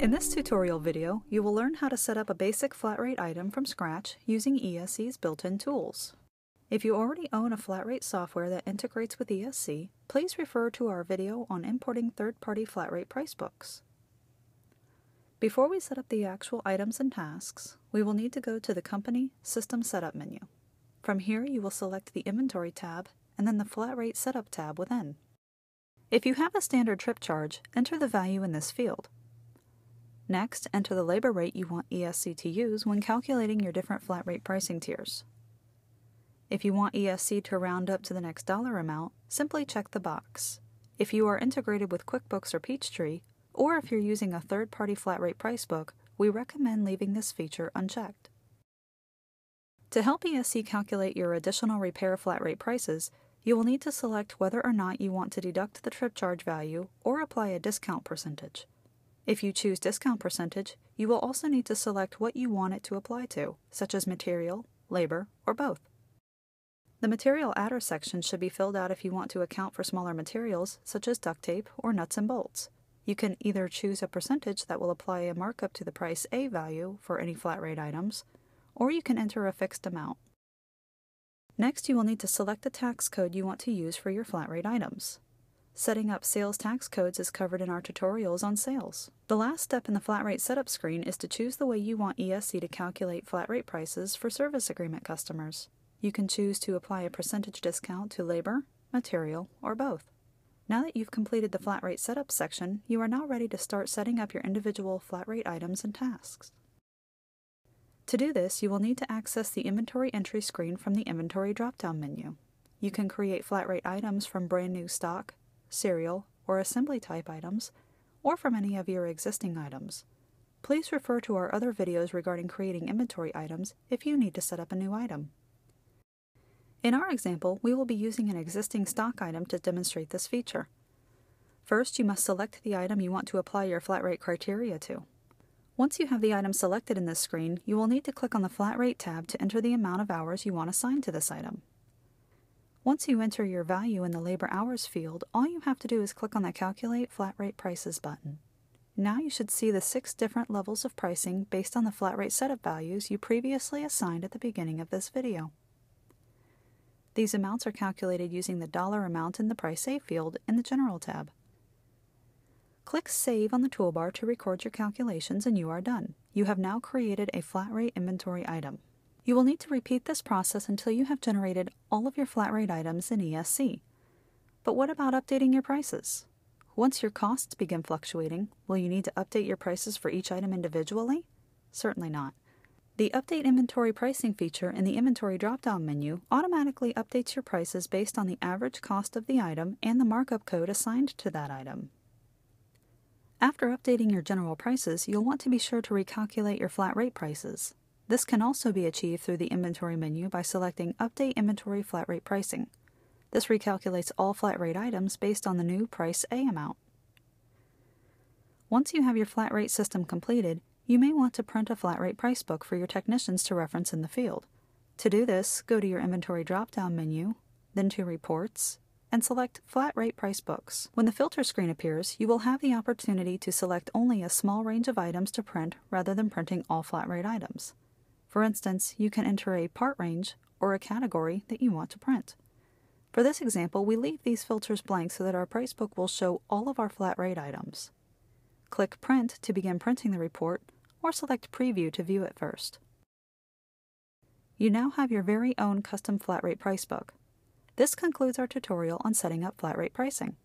In this tutorial video, you will learn how to set up a basic flat rate item from scratch using ESC's built-in tools. If you already own a flat rate software that integrates with ESC, please refer to our video on importing third-party flat rate price books. Before we set up the actual items and tasks, we will need to go to the Company System Setup menu. From here, you will select the Inventory tab and then the Flat Rate Setup tab within. If you have a standard trip charge, enter the value in this field. Next, enter the labor rate you want ESC to use when calculating your different flat rate pricing tiers. If you want ESC to round up to the next dollar amount, simply check the box. If you are integrated with QuickBooks or Peachtree, or if you're using a third-party flat rate price book, we recommend leaving this feature unchecked. To help ESC calculate your additional repair flat rate prices, you will need to select whether or not you want to deduct the trip charge value or apply a discount percentage. If you choose discount percentage, you will also need to select what you want it to apply to, such as material, labor, or both. The material adder section should be filled out if you want to account for smaller materials, such as duct tape or nuts and bolts. You can either choose a percentage that will apply a markup to the price A value for any flat rate items, or you can enter a fixed amount. Next, you will need to select the tax code you want to use for your flat rate items. Setting up sales tax codes is covered in our tutorials on sales. The last step in the flat rate setup screen is to choose the way you want ESC to calculate flat rate prices for service agreement customers. You can choose to apply a percentage discount to labor, material, or both. Now that you've completed the flat rate setup section, you are now ready to start setting up your individual flat rate items and tasks. To do this, you will need to access the inventory entry screen from the inventory drop-down menu. You can create flat rate items from brand new stock, serial, or assembly type items, or from any of your existing items. Please refer to our other videos regarding creating inventory items if you need to set up a new item. In our example, we will be using an existing stock item to demonstrate this feature. First, you must select the item you want to apply your flat rate criteria to. Once you have the item selected in this screen, you will need to click on the Flat Rate tab to enter the amount of hours you want assigned to this item. Once you enter your value in the Labor Hours field, all you have to do is click on the Calculate Flat Rate Prices button. Now you should see the 6 different levels of pricing based on the flat rate setup values you previously assigned at the beginning of this video. These amounts are calculated using the dollar amount in the Price A field in the General tab. Click Save on the toolbar to record your calculations and you are done. You have now created a flat rate inventory item. You will need to repeat this process until you have generated all of your flat rate items in ESC. But what about updating your prices? Once your costs begin fluctuating, will you need to update your prices for each item individually? Certainly not. The Update Inventory Pricing feature in the Inventory drop-down menu automatically updates your prices based on the average cost of the item and the markup code assigned to that item. After updating your general prices, you'll want to be sure to recalculate your flat rate prices. This can also be achieved through the Inventory menu by selecting Update Inventory Flat Rate Pricing. This recalculates all flat rate items based on the new Price A amount. Once you have your flat rate system completed, you may want to print a flat rate price book for your technicians to reference in the field. To do this, go to your Inventory drop-down menu, then to Reports, and select Flat Rate Price Books. When the filter screen appears, you will have the opportunity to select only a small range of items to print rather than printing all flat rate items. For instance, you can enter a part range or a category that you want to print. For this example, we leave these filters blank so that our price book will show all of our flat rate items. Click Print to begin printing the report, or select Preview to view it first. You now have your very own custom flat rate price book. This concludes our tutorial on setting up flat rate pricing.